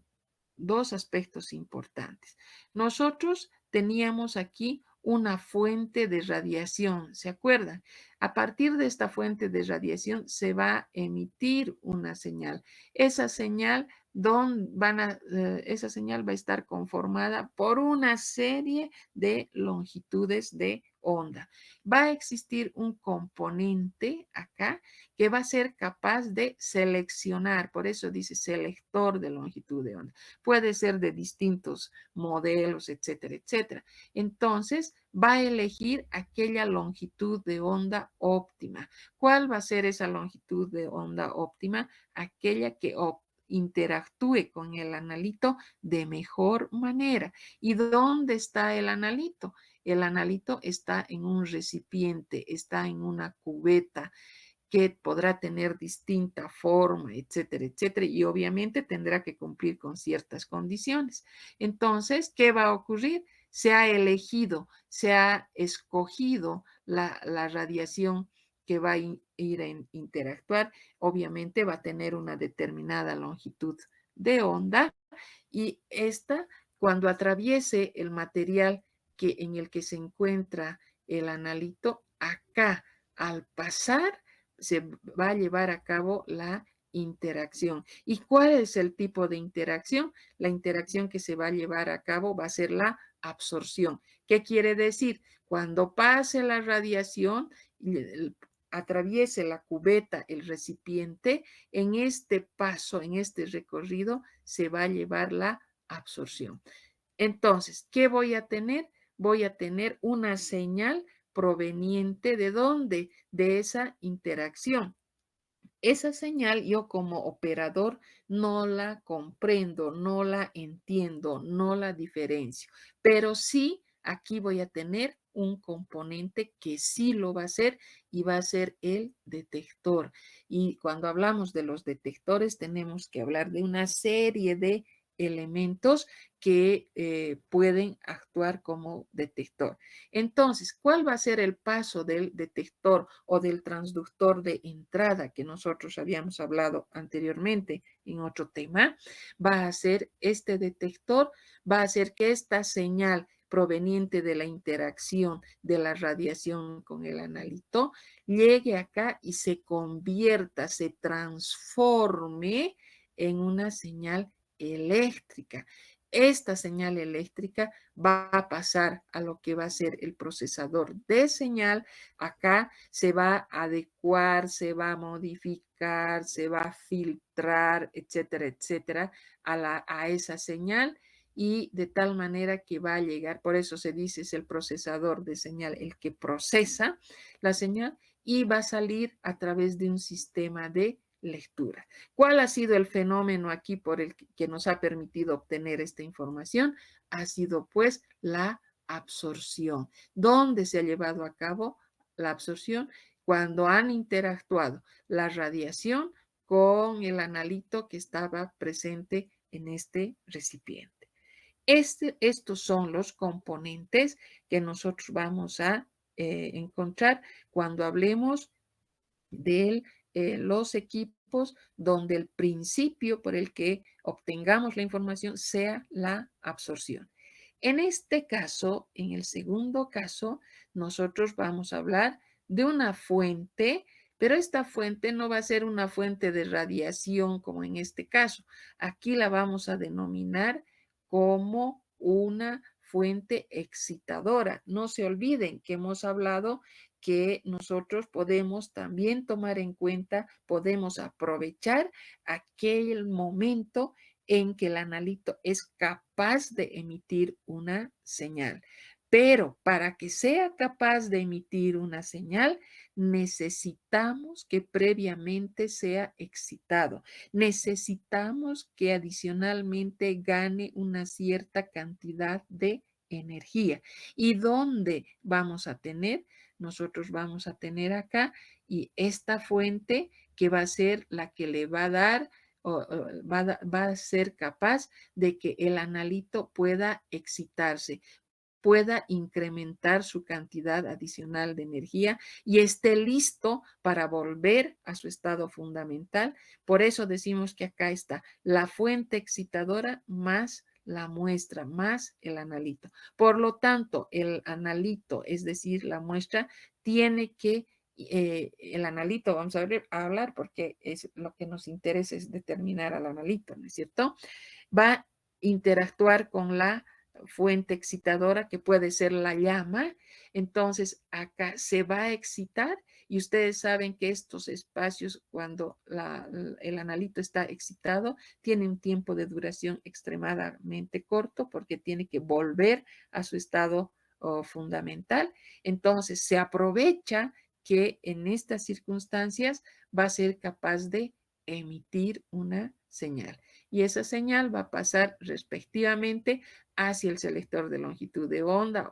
dos aspectos importantes. Nosotros teníamos aquí una fuente de radiación, ¿se acuerdan? A partir de esta fuente de radiación se va a emitir una señal. Esa señal, esa señal va a estar conformada por una serie de longitudes de onda. Va a existir un componente acá que va a ser capaz de seleccionar, por eso dice selector de longitud de onda. Puede ser de distintos modelos, etcétera, etcétera. Entonces, va a elegir aquella longitud de onda óptima. ¿Cuál va a ser esa longitud de onda óptima? Aquella que interactúe con el analito de mejor manera. ¿Y dónde está el analito? El analito está en un recipiente, está en una cubeta que podrá tener distinta forma, etcétera, etcétera, y obviamente tendrá que cumplir con ciertas condiciones. Entonces, ¿qué va a ocurrir? Se ha elegido, se ha escogido la radiación que va a ir a interactuar, obviamente va a tener una determinada longitud de onda y esta, cuando atraviese el material en el que se encuentra el analito, acá, al pasar, se va a llevar a cabo la interacción. ¿Y cuál es el tipo de interacción? La interacción que se va a llevar a cabo va a ser la absorción. ¿Qué quiere decir? Cuando pase la radiación, atraviese la cubeta, el recipiente, en este paso, en este recorrido, se va a llevar la absorción. Entonces, ¿qué voy a tener? Voy a tener una señal proveniente de dónde? De esa interacción. Esa señal yo como operador no la comprendo, no la entiendo, no la diferencio, pero sí aquí voy a tener un componente que sí lo va a hacer y va a ser el detector. Y cuando hablamos de los detectores tenemos que hablar de una serie de elementos que pueden actuar como detector. Entonces, ¿cuál va a ser el paso del detector o del transductor de entrada que nosotros habíamos hablado anteriormente en otro tema? Va a ser este detector, va a hacer que esta señal proveniente de la interacción de la radiación con el analito llegue acá y se convierta, se transforme en una señal eléctrica. Esta señal eléctrica va a pasar a lo que va a ser el procesador de señal. Acá se va a adecuar, se va a modificar, se va a filtrar, etcétera, etcétera, a esa señal y de tal manera que va a llegar, por eso se dice es el procesador de señal, el que procesa la señal y va a salir a través de un sistema de lectura. ¿Cuál ha sido el fenómeno aquí por el que nos ha permitido obtener esta información? Ha sido pues la absorción. ¿Dónde se ha llevado a cabo la absorción? Cuando han interactuado la radiación con el analito que estaba presente en este recipiente. Estos son los componentes que nosotros vamos a encontrar cuando hablemos de los equipos donde el principio por el que obtengamos la información sea la absorción. En este caso, en el segundo caso, nosotros vamos a hablar de una fuente, pero esta fuente no va a ser una fuente de radiación como en este caso. Aquí la vamos a denominar como una fuente excitadora. No se olviden que hemos hablado que nosotros podemos también tomar en cuenta, podemos aprovechar aquel momento en que el analito es capaz de emitir una señal. Pero para que sea capaz de emitir una señal, necesitamos que previamente sea excitado. Necesitamos que adicionalmente gane una cierta cantidad de energía. ¿Y dónde vamos a tener? Nosotros vamos a tener acá y esta fuente que va a ser la que le va a dar va a ser capaz de que el analito pueda excitarse, pueda incrementar su cantidad adicional de energía y esté listo para volver a su estado fundamental. Por eso decimos que acá está la fuente excitadora más la muestra, más el analito. Por lo tanto, el analito, es decir, la muestra, tiene que el analito, vamos a hablar porque es lo que nos interesa es determinar al analito, ¿no es cierto? Va a interactuar con la fuente excitadora que puede ser la llama. Entonces acá se va a excitar y ustedes saben que estos espacios cuando el analito está excitado tiene un tiempo de duración extremadamente corto porque tiene que volver a su estado fundamental. Entonces se aprovecha que en estas circunstancias va a ser capaz de emitir una señal y esa señal va a pasar respectivamente hacia el selector de longitud de onda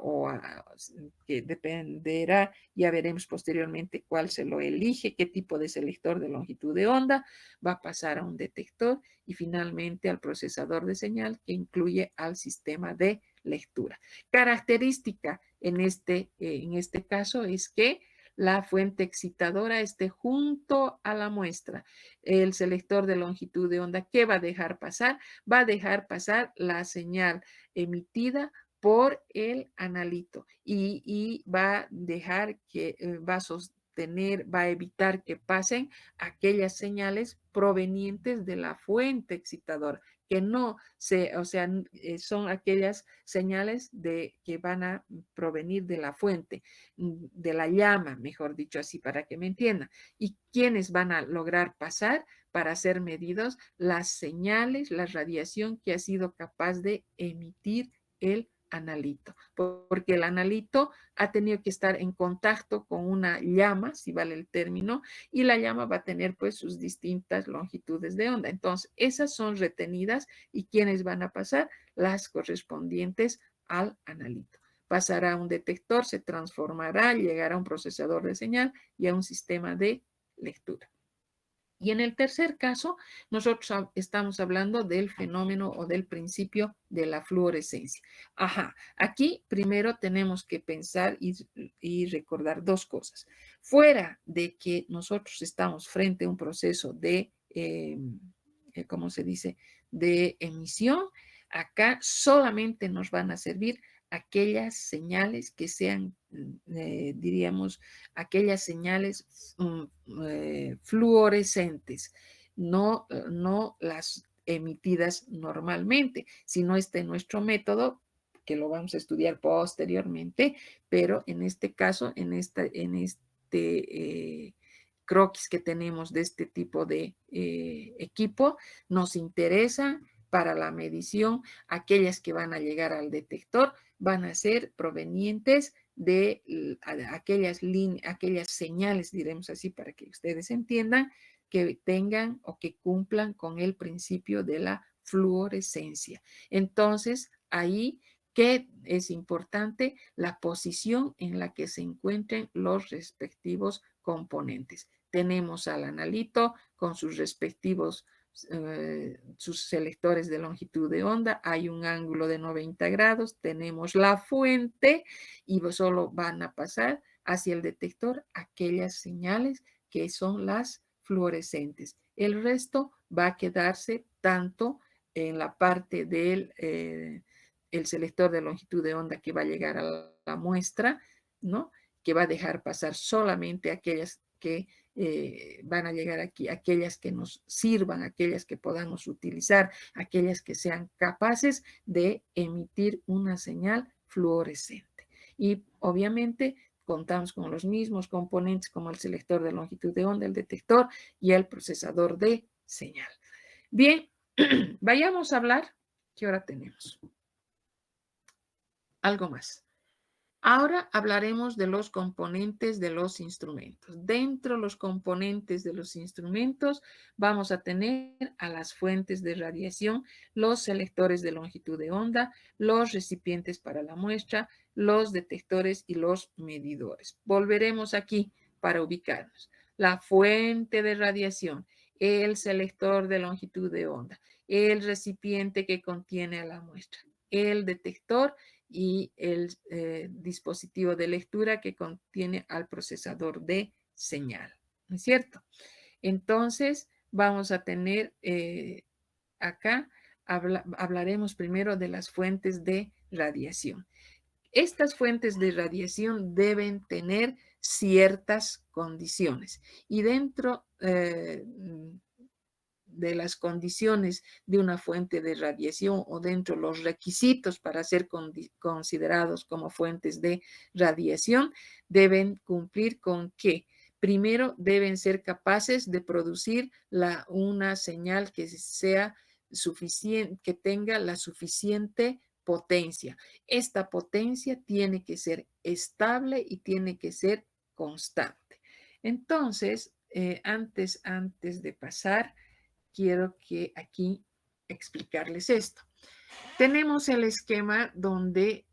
que dependerá, ya veremos posteriormente cuál se lo elige, qué tipo de selector de longitud de onda, va a pasar a un detector y finalmente al procesador de señal que incluye al sistema de lectura. Característica en este caso es que la fuente excitadora esté junto a la muestra. El selector de longitud de onda, ¿qué va a dejar pasar? Va a dejar pasar la señal emitida por el analito y va a dejar que va a sostener, va a evitar que pasen aquellas señales provenientes de la fuente excitadora, que no se, o sea, son aquellas señales que van a provenir de la fuente, de la llama, mejor dicho así, para que me entiendan. ¿Y quiénes van a lograr pasar para ser medidos? Las señales, la radiación que ha sido capaz de emitir el analito, porque el analito ha tenido que estar en contacto con una llama, si vale el término, y la llama va a tener pues sus distintas longitudes de onda. Entonces, esas son retenidas y ¿quiénes van a pasar? Las correspondientes al analito. Pasará a un detector, se transformará, llegará a un procesador de señal y a un sistema de lectura. Y en el tercer caso, nosotros estamos hablando del fenómeno o del principio de la fluorescencia. Ajá, aquí primero tenemos que pensar y recordar dos cosas. Fuera de que nosotros estamos frente a un proceso de, ¿cómo se dice?, de emisión, acá solamente nos van a servir aquellas señales que sean, diríamos, aquellas señales fluorescentes, no las emitidas normalmente, sino este nuestro método, que lo vamos a estudiar posteriormente, pero en este caso, en este croquis que tenemos de este tipo de equipo, nos interesa para la medición aquellas que van a llegar al detector van a ser provenientes de aquellas señales, diremos así, para que ustedes entiendan, que tengan o que cumplan con el principio de la fluorescencia. Entonces, ahí, ¿qué es importante? La posición en la que se encuentren los respectivos componentes. Tenemos al analito con sus respectivos sus selectores de longitud de onda, hay un ángulo de 90 grados, tenemos la fuente y solo van a pasar hacia el detector aquellas señales que son las fluorescentes. El resto va a quedarse tanto en la parte del el selector de longitud de onda que va a llegar a la muestra, ¿no? Que va a dejar pasar solamente aquellas que van a llegar aquí, aquellas que nos sirvan, aquellas que podamos utilizar, aquellas que sean capaces de emitir una señal fluorescente. Y obviamente contamos con los mismos componentes como el selector de longitud de onda, el detector y el procesador de señal. Bien, vayamos a hablar, ¿qué hora tenemos? Algo más. Ahora hablaremos de los componentes de los instrumentos. Dentro de los componentes de los instrumentos vamos a tener a las fuentes de radiación, los selectores de longitud de onda, los recipientes para la muestra, los detectores y los medidores. Volveremos aquí para ubicarnos. La fuente de radiación el selector de longitud de onda, el recipiente que contiene a la muestra, el detector y el dispositivo de lectura que contiene al procesador de señal, ¿no es cierto? Entonces, vamos a tener acá, hablaremos primero de las fuentes de radiación. Estas fuentes de radiación deben tener ciertas condiciones y dentro de las condiciones de una fuente de radiación o dentro de los requisitos para ser considerados como fuentes de radiación, deben cumplir con que primero deben ser capaces de producir una señal que sea suficiente, que tenga la suficiente potencia. Esta potencia tiene que ser estable y tiene que ser constante. Entonces, antes de pasar, quiero que aquí explicarles esto. Tenemos el esquema donde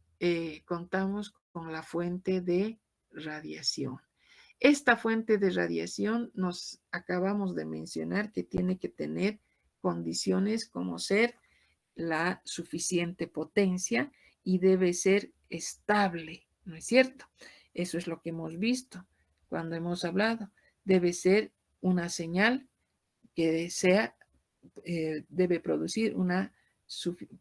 contamos con la fuente de radiación. Esta fuente de radiación nos acabamos de mencionar que tiene que tener condiciones como ser la suficiente potencia y debe ser estable, ¿no es cierto? Eso es lo que hemos visto cuando hemos hablado. Debe ser una señal que sea, debe producir una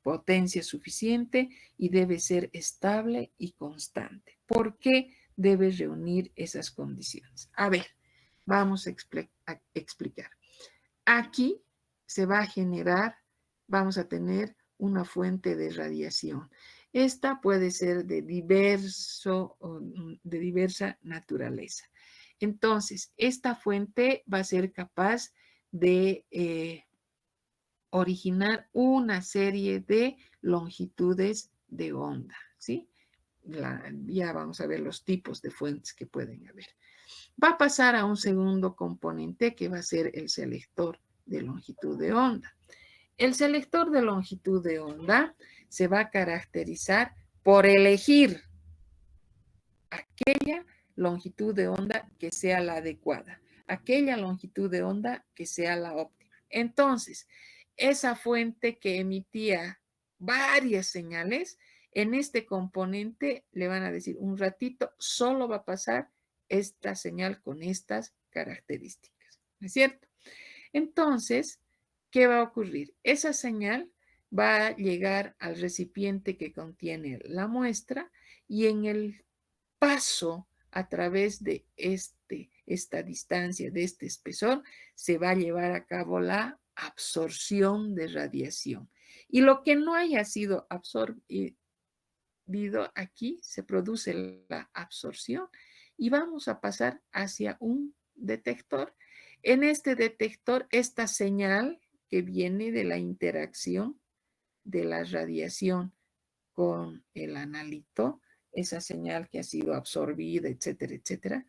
potencia suficiente y debe ser estable y constante. ¿Por qué debe reunir esas condiciones? A ver, vamos a explicar. Aquí se va a generar, vamos a tener una fuente de radiación. Esta puede ser de diversa naturaleza. Entonces, esta fuente va a ser capaz de originar una serie de longitudes de onda, ¿sí? Ya vamos a ver los tipos de fuentes que pueden haber. Va a pasar a un segundo componente que va a ser el selector de longitud de onda. El selector de longitud de onda se va a caracterizar por elegir aquella longitud de onda que sea la adecuada, aquella longitud de onda que sea la óptima. Entonces, esa fuente que emitía varias señales, en este componente le van a decir un ratito, solo va a pasar esta señal con estas características, ¿no es cierto? Entonces, ¿qué va a ocurrir? Esa señal va a llegar al recipiente que contiene la muestra y en el paso a través de esta distancia, de este espesor, se va a llevar a cabo la absorción de radiación. Y lo que no haya sido absorbido aquí, se produce la absorción y vamos a pasar hacia un detector. En este detector, esta señal que viene de la interacción de la radiación con el analito, esa señal que ha sido absorbida, etcétera, etcétera,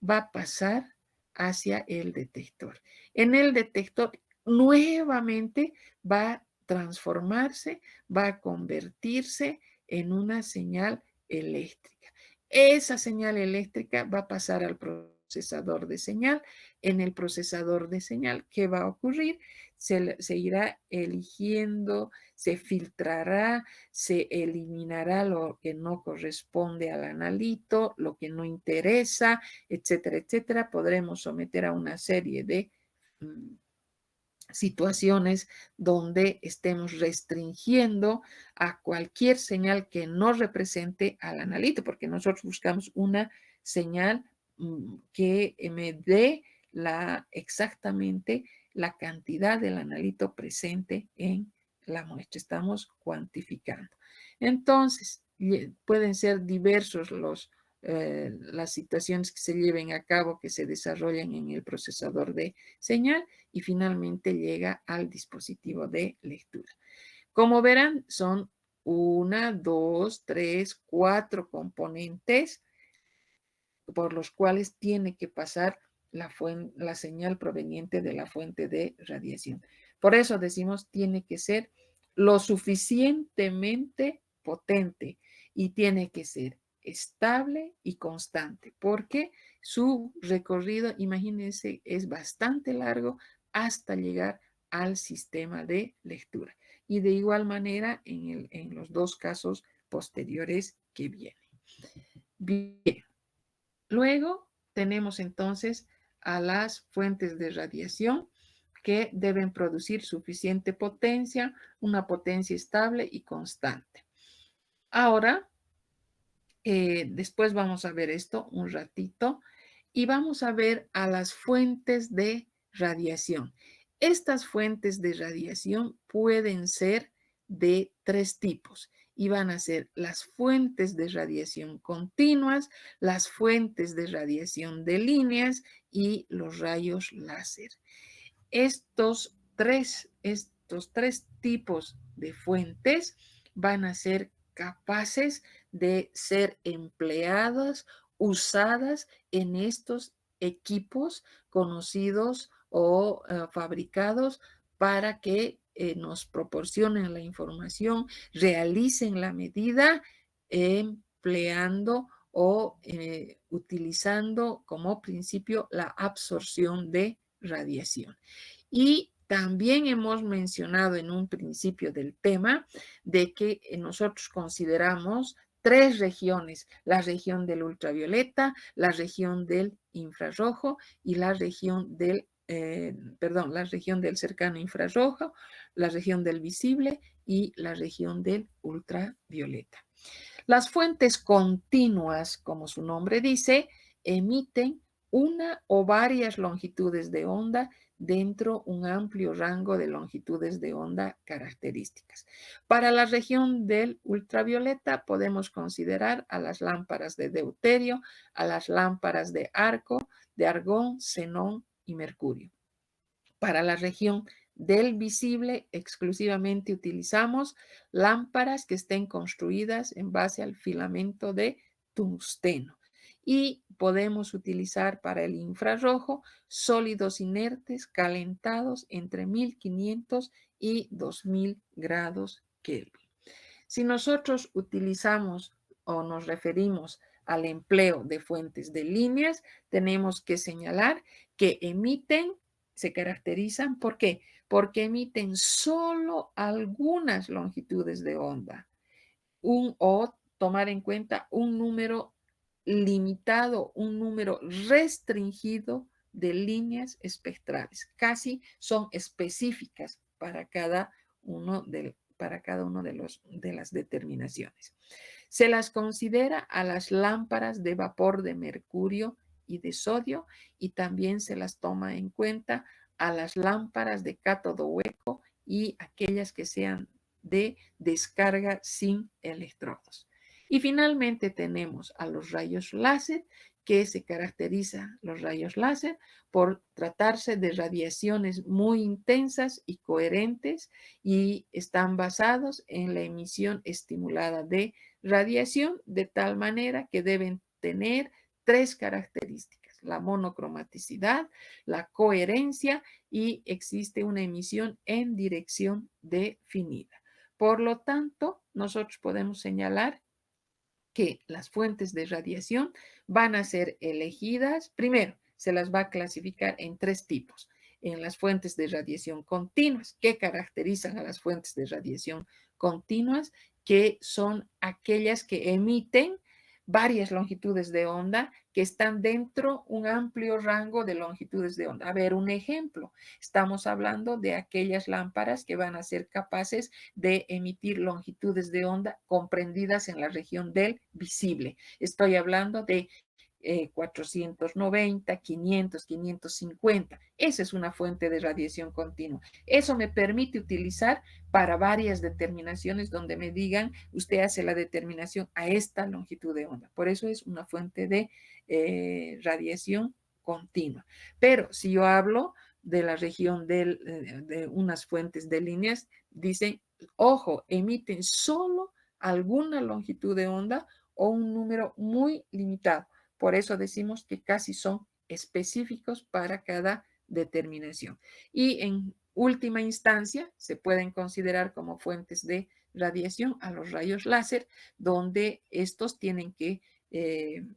va a pasar hacia el detector. En el detector nuevamente va a transformarse, va a convertirse en una señal eléctrica. Esa señal eléctrica va a pasar al procesador de señal. En el procesador de señal, ¿qué va a ocurrir? Se irá eligiendo, se filtrará, se eliminará lo que no corresponde al analito, lo que no interesa, etcétera, etcétera. Podremos someter a una serie de situaciones donde estemos restringiendo a cualquier señal que no represente al analito, porque nosotros buscamos una señal que me dé exactamente la cantidad del analito presente en la muestra. Estamos cuantificando. Entonces, pueden ser diversos las situaciones que se lleven a cabo, que se desarrollan en el procesador de señal y finalmente llega al dispositivo de lectura. Como verán, son 1, 2, 3, 4 componentes por los cuales tiene que pasar la señal proveniente de la fuente de radiación. Por eso decimos, tiene que ser lo suficientemente potente y tiene que ser estable y constante, porque su recorrido, imagínense, es bastante largo hasta llegar al sistema de lectura. Y de igual manera en los dos casos posteriores que vienen. Bien, luego tenemos entonces a las fuentes de radiación que deben producir suficiente potencia, una potencia estable y constante. Ahora, después vamos a ver esto un ratito y vamos a ver a las fuentes de radiación. Estas fuentes de radiación pueden ser de tres tipos y van a ser las fuentes de radiación continuas, las fuentes de radiación de líneas y los rayos láser. Estos tres tipos de fuentes van a ser capaces de ser empleadas, usadas en estos equipos conocidos o fabricados para que nos proporcionen la información, realicen la medida empleando o utilizando como principio la absorción de radiación. Y también hemos mencionado en un principio del tema de que nosotros consideramos tres regiones: la región del ultravioleta, la región del infrarrojo y la región la región del cercano infrarrojo, la región del visible y la región del ultravioleta. Las fuentes continuas, como su nombre dice, emiten una o varias longitudes de onda dentro de un amplio rango de longitudes de onda características. Para la región del ultravioleta podemos considerar a las lámparas de deuterio, a las lámparas de argón, xenón y mercurio. Para la región del visible exclusivamente utilizamos lámparas que estén construidas en base al filamento de tungsteno. Y podemos utilizar para el infrarrojo sólidos inertes calentados entre 1500 y 2000 grados Kelvin. Si nosotros utilizamos o nos referimos al empleo de fuentes de líneas, tenemos que señalar que se caracterizan, ¿por qué? Porque emiten solo algunas longitudes de onda o tomar en cuenta un número limitado, un número restringido de líneas espectrales. Casi son específicas para cada uno de las determinaciones. Se las considera a las lámparas de vapor de mercurio y de sodio y también se las toma en cuenta a las lámparas de cátodo hueco y aquellas que sean de descarga sin electrodos. Y finalmente tenemos a los rayos láser, que se caracteriza los rayos láser por tratarse de radiaciones muy intensas y coherentes y están basados en la emisión estimulada de radiación, de tal manera que deben tener tres características: la monocromaticidad, la coherencia y existe una emisión en dirección definida. Por lo tanto, nosotros podemos señalar que las fuentes de radiación van a ser elegidas. Primero, se las va a clasificar en tres tipos. En las fuentes de radiación continuas, que caracterizan a las fuentes de radiación continuas, que son aquellas que emiten varias longitudes de onda que están dentro de un amplio rango de longitudes de onda. A ver, un ejemplo. Estamos hablando de aquellas lámparas que van a ser capaces de emitir longitudes de onda comprendidas en la región del visible. Estoy hablando de 490, 500, 550. Esa es una fuente de radiación continua. Eso me permite utilizar para varias determinaciones donde me digan, usted hace la determinación a esta longitud de onda. Por eso es una fuente de radiación continua. Pero si yo hablo de la región de unas fuentes de líneas, dicen, ojo, emiten solo alguna longitud de onda o un número muy limitado. Por eso decimos que casi son específicos para cada determinación. Y en última instancia, se pueden considerar como fuentes de radiación a los rayos láser, donde estos tienen que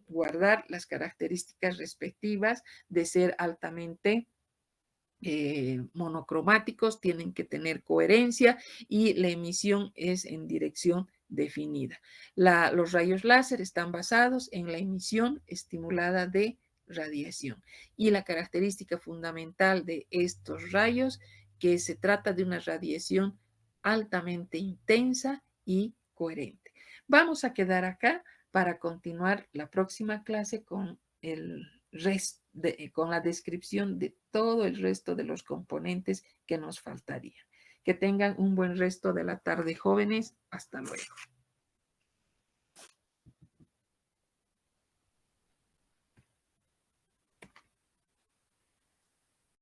guardar las características respectivas de ser altamente monocromáticos, tienen que tener coherencia y la emisión es en dirección definida. Los rayos láser están basados en la emisión estimulada de radiación y la característica fundamental de estos rayos que se trata de una radiación altamente intensa y coherente. Vamos a quedar acá para continuar la próxima clase con con la descripción de todo el resto de los componentes que nos faltarían. Que tengan un buen resto de la tarde, jóvenes. Hasta luego.